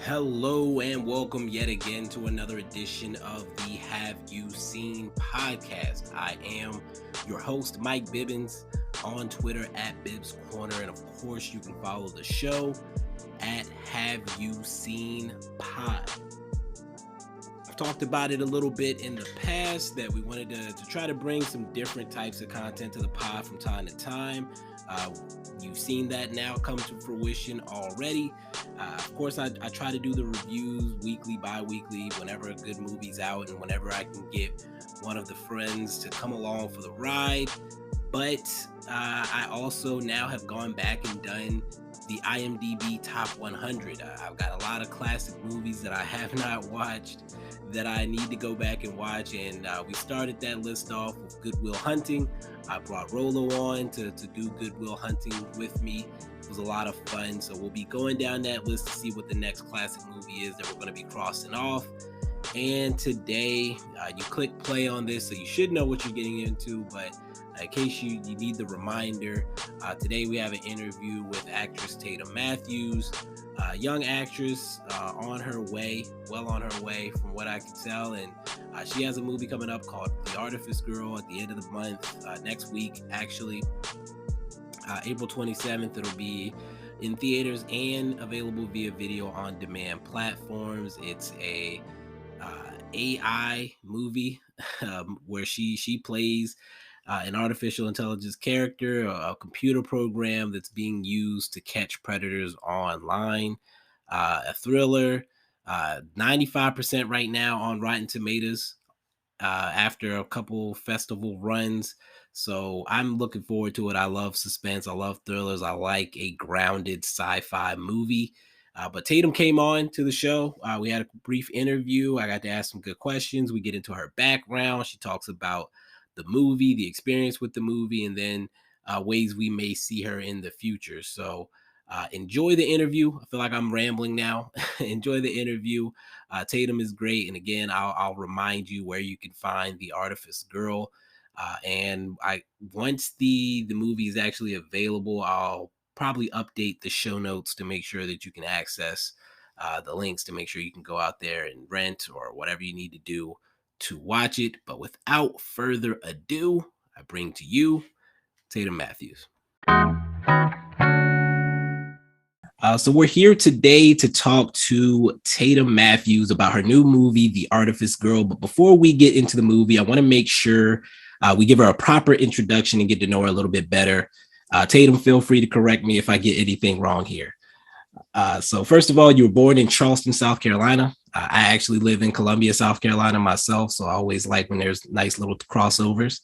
Hello and welcome yet again to another edition of the Have You Seen podcast. I am your host, Mike Bibbins, on Twitter at Bibbs Corner. And of course, you can follow the show at Have You Seen Pod. I've talked about it a little bit in the past that we wanted to try to bring some different types of content to the pod from time to time. You've seen that now come to fruition already. Of course, I try to do the reviews weekly, bi-weekly, whenever a good movie's out and whenever I can get one of the friends to come along for the ride. But I also now have gone back and done the IMDb Top 100. I've got a lot of classic movies that I have not watched that I need to go back and watch. And we started that list off with Good Will Hunting. I brought Rolo on to do Good Will Hunting with me. It was a lot of fun. So we'll be going down that list to see what the next classic movie is that we're going to be crossing off. And today, you click play on this, so you should know what you're getting into. But in case you need the reminder, today we have an interview with actress Tatum Matthews, young actress on her way from what I can tell. And she has a movie coming up called The Artifice Girl at the end of the month, next week, actually. April 27th, it'll be in theaters and available via video on demand platforms. It's a AI movie where she plays an artificial intelligence character, a computer program that's being used to catch predators online. A thriller, 95% right now on Rotten Tomatoes after a couple festival runs. So I'm looking forward to it. I love suspense. I love thrillers. I like a grounded sci-fi movie. But Tatum came on to the show. We had a brief interview. I got to ask some good questions. We get into her background. She talks about the movie, the experience with the movie, and then ways we may see her in the future. So enjoy the interview. I feel like I'm rambling now. Enjoy the interview. Tatum is great. And again, I'll remind you where you can find The Artifice Girl. And once the movie is actually available, I'll probably update the show notes to make sure that you can access the links to make sure you can go out there and rent or whatever you need to do to watch it. But without further ado, I bring to you Tatum Matthews. So we're here today to talk to Tatum Matthews about her new movie, The Artifice Girl. But before we get into the movie, I want to make sure we give her a proper introduction and get to know her a little bit better. Tatum, feel free to correct me if I get anything wrong here. So first of all, you were born in Charleston, South Carolina. I actually live in Columbia, South Carolina myself, so I always like when there's nice little crossovers.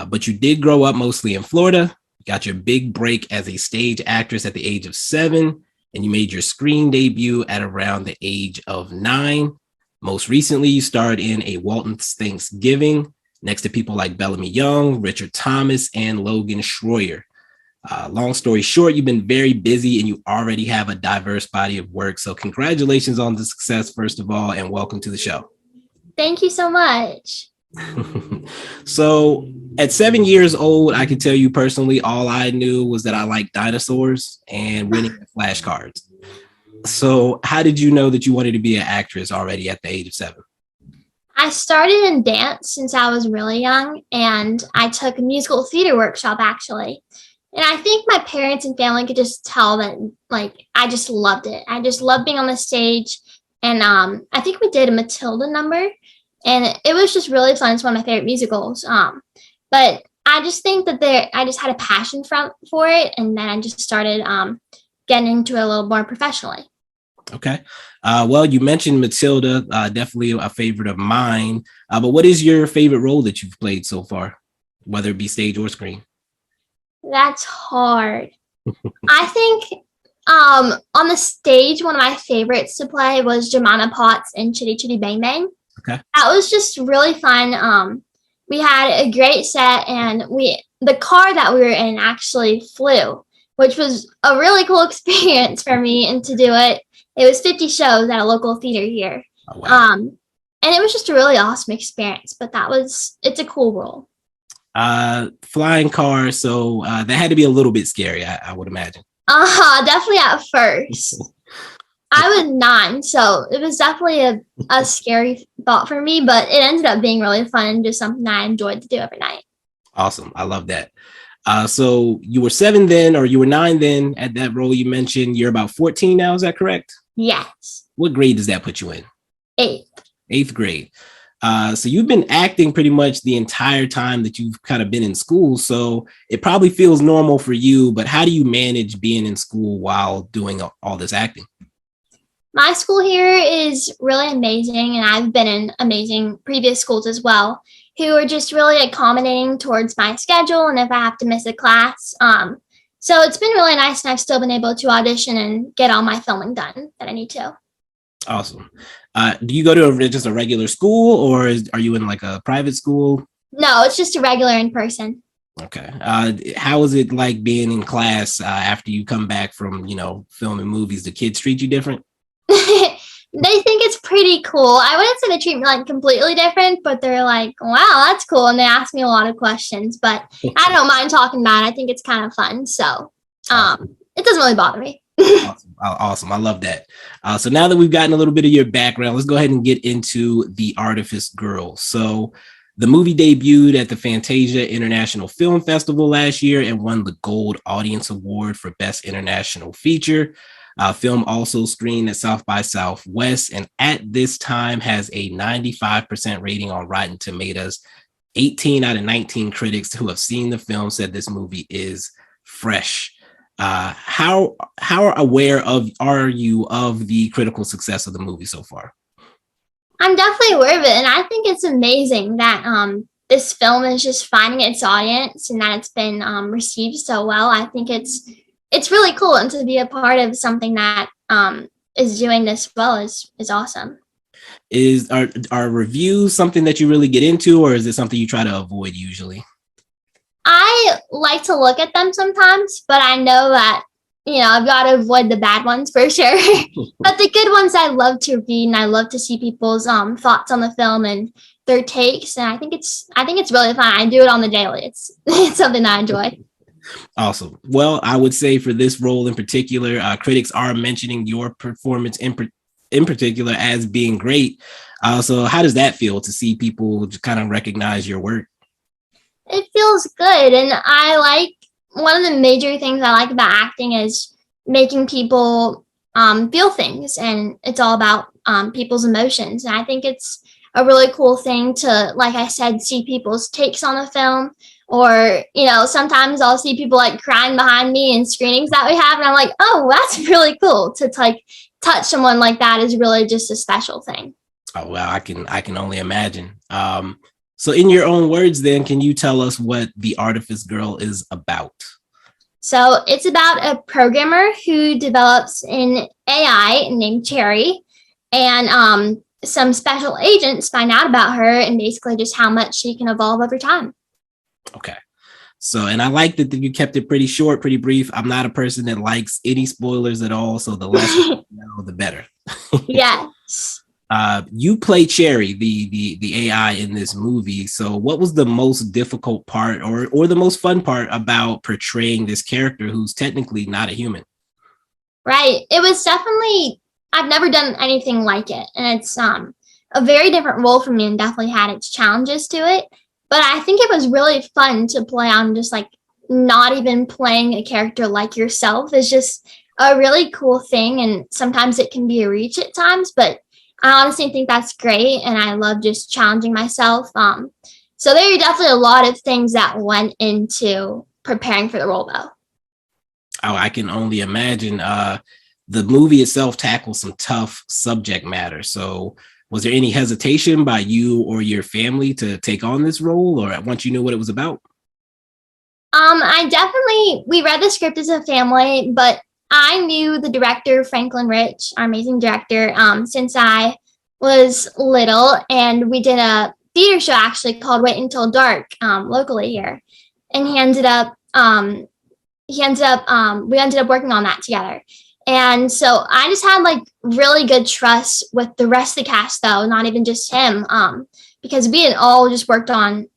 But you did grow up mostly in Florida. You got your big break as a stage actress at the age of 7, and you made your screen debut at around the age of 9. Most recently, you starred in A Walton's Thanksgiving next to people like Bellamy Young, Richard Thomas, and Logan Schroyer. Long story short, you've been very busy and you already have a diverse body of work. So congratulations on the success, first of all, and welcome to the show. Thank you so much. So at 7 years old, I can tell you personally, all I knew was that I liked dinosaurs and winning flashcards. So how did you know that you wanted to be an actress already at the age of 7? I started in dance since I was really young, and I took a musical theater workshop, actually. And I think my parents and family could just tell that, I just loved it. I just loved being on the stage. And I think we did a Matilda number, and it was just really fun. It's one of my favorite musicals. But I just think that I just had a passion for it, and then I just started getting into it a little more professionally. Okay. Well, you mentioned Matilda, definitely a favorite of mine. But what is your favorite role that you've played so far, whether it be stage or screen? That's hard. I think on the stage, one of my favorites to play was Jemima Potts in Chitty Chitty Bang Bang. Okay. That was just really fun. We had a great set, and the car that we were in actually flew, which was a really cool experience for me. And to do it, it was 50 shows at a local theater here. Oh, wow. And it was just a really awesome experience, but it's a cool role. Flying car, so that had to be a little bit scary, I would imagine. Definitely at first. I was 9, so it was definitely a scary thought for me, but it ended up being really fun and just something I enjoyed to do every night. Awesome. I love that. So you were 7 then, or you were 9 then at that role you mentioned. You're about 14 now. Is that correct? Yes. What grade does that put you in? 8th. 8th grade. So you've been acting pretty much the entire time that you've kind of been in school. So it probably feels normal for you, but how do you manage being in school while doing all this acting? My school here is really amazing, and I've been in amazing previous schools as well, who are just really accommodating towards my schedule and if I have to miss a class. So it's been really nice, and I've still been able to audition and get all my filming done that I need to. Awesome. Do you go to just a regular school, or are you in like a private school? No, it's just a regular in person. Okay. How is it like being in class after you come back from, filming movies? Do kids treat you different? They think it's pretty cool. I wouldn't say they treat me like completely different, but they're like, wow, that's cool. And they ask me a lot of questions, but I don't mind talking about it. I think it's kind of fun. So it doesn't really bother me. Awesome. I love that. So now that we've gotten a little bit of your background, let's go ahead and get into the Artifice Girl. So the movie debuted at the Fantasia International Film Festival last year and won the Gold Audience Award for Best International Feature. Film also screened at South by Southwest, and at this time has a 95% rating on Rotten Tomatoes. 18 out of 19 critics who have seen the film said this movie is fresh. How aware are you of the critical success of the movie so far? I'm definitely aware of it, and I think it's amazing that this film is just finding its audience and that it's been received so well. I think it's really cool, and to be a part of something that is doing this well is awesome. Are reviews something that you really get into, or is it something you try to avoid usually? I like to look at them sometimes, but I know that, I've got to avoid the bad ones for sure. But the good ones I love to read, and I love to see people's thoughts on the film and their takes. And I think it's really fun. I do it on the daily. It's something that I enjoy. Awesome. Well, I would say for this role in particular, critics are mentioning your performance in particular as being great. So how does that feel to see people just kind of recognize your work? It feels good. And one of the major things I like about acting is making people feel things. And it's all about people's emotions. And I think it's a really cool thing to, like I said, see people's takes on the film. Or, sometimes I'll see people like crying behind me in screenings that we have. And I'm like, oh, that's really cool. To like touch someone like that is really just a special thing. Oh, wow. I can only imagine. So in your own words, then, can you tell us what the Artifice Girl is about? So it's about a programmer who develops an AI named Cherry, and some special agents find out about her and basically just how much she can evolve over time. Okay. So, and I like that you kept it pretty short, pretty brief. I'm not a person that likes any spoilers at all. So the less you know, the better. Yes. You play Cherry, the AI in this movie. So what was the most difficult part or the most fun part about portraying this character who's technically not a human? Right. It was definitely, I've never done anything like it. And it's a very different role for me and definitely had its challenges to it. But I think it was really fun to play on just like not even playing a character like yourself is just a really cool thing. And sometimes it can be a reach at times, but I honestly think that's great. And I love just challenging myself. So there are definitely a lot of things that went into preparing for the role though. Oh, I can only imagine. The movie itself tackles some tough subject matter. So was there any hesitation by you or your family to take on this role, or once you knew what it was about? We read the script as a family, but I knew the director, Franklin Rich, our amazing director, since I was little, and we did a theater show actually called Wait Until Dark, locally here. And we ended up working on that together. And so I just had like really good trust with the rest of the cast though, not even just him, because we had all just worked on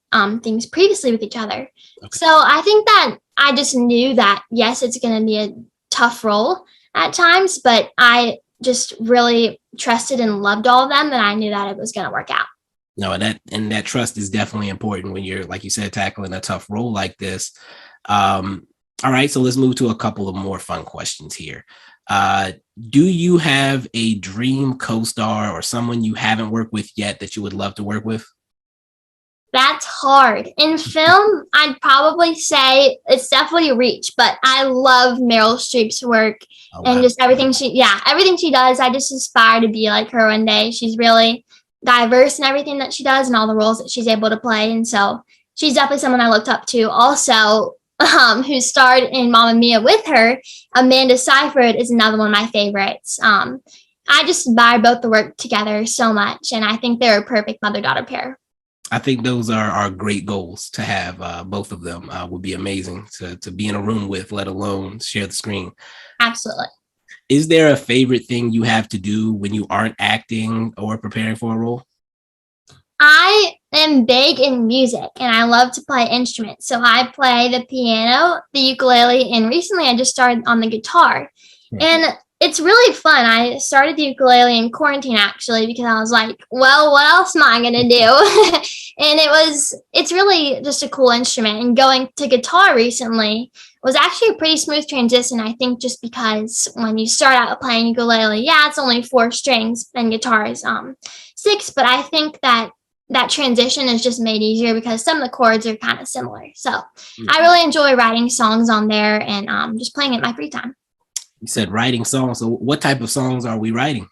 things previously with each other. Okay. So I think that I just knew that, yes, it's going to be a tough role at times, but I just really trusted and loved all of them, then I knew that it was going to work out. No, that trust is definitely important when you're, like you said, tackling a tough role like this. All right, so let's move to a couple of more fun questions here. Do you have a dream co-star or someone you haven't worked with yet that you would love to work with? That's hard. In film, I'd probably say it's definitely Reach, but I love Meryl Streep's work and just everything everything she does. I just aspire to be like her one day. She's really diverse in everything that she does and all the roles that she's able to play. And so she's definitely someone I looked up to. Also, who starred in Mamma Mia with her, Amanda Seyfried is another one of my favorites. I just admire both the work together so much, and I think they're a perfect mother-daughter pair. I think those are great goals to have. Both of them would be amazing to be in a room with, let alone share the screen. Absolutely. Is there a favorite thing you have to do when you aren't acting or preparing for a role? I am big in music and I love to play instruments. So I play the piano, the ukulele, and recently I just started on the guitar. And it's really fun. I started the ukulele in quarantine actually because I was like, well, what else am I going to do? And it's really just a cool instrument. And going to guitar recently was actually a pretty smooth transition, I think, just because when you start out playing ukulele, it's only 4 strings and guitar is 6. But I think that transition is just made easier because some of the chords are kind of similar. So I really enjoy writing songs on there and just playing it in my free time. You said writing songs. So what type of songs are we writing?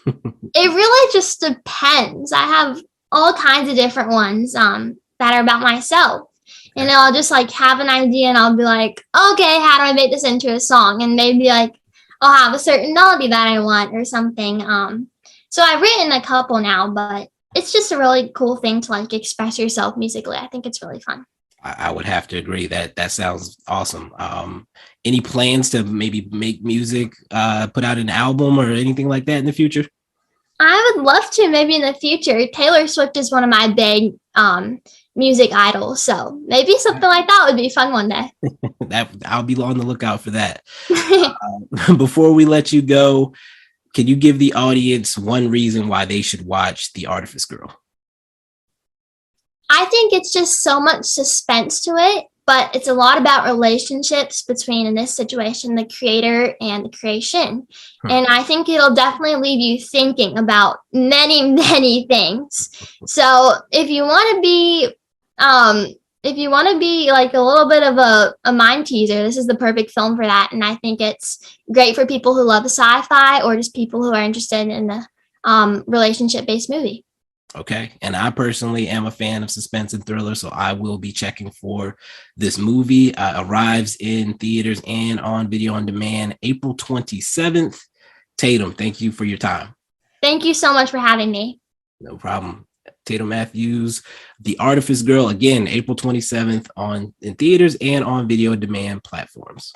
It really just depends. I have all kinds of different ones that are about myself. And I'll just like have an idea and I'll be like, okay, how do I make this into a song? And maybe like I'll have a certain melody that I want or something. So I've written a couple now, but it's just a really cool thing to like express yourself musically. I think it's really fun. I would have to agree that sounds awesome. Any plans to maybe make music, put out an album or anything like that in the future? I would love to maybe in the future. Taylor Swift is one of my big music idols. So maybe something like that would be fun one day. I'll be on the lookout for that. Before we let you go, can you give the audience one reason why they should watch The Artifice Girl? I think it's just so much suspense to it, but it's a lot about relationships between, in this situation, the creator and the creation. And I think it'll definitely leave you thinking about many, many things. So if you want to be like a little bit of a mind teaser, this is the perfect film for that. And I think it's great for people who love sci-fi or just people who are interested in the relationship-based movie. Okay. And I personally am a fan of suspense and thriller, so I will be checking for this movie. Arrives in theaters and on video on demand April 27th. Tatum, thank you for your time. Thank you so much for having me. No problem. Tatum Matthews, The Artifice Girl, again, April 27th in theaters and on video on demand platforms.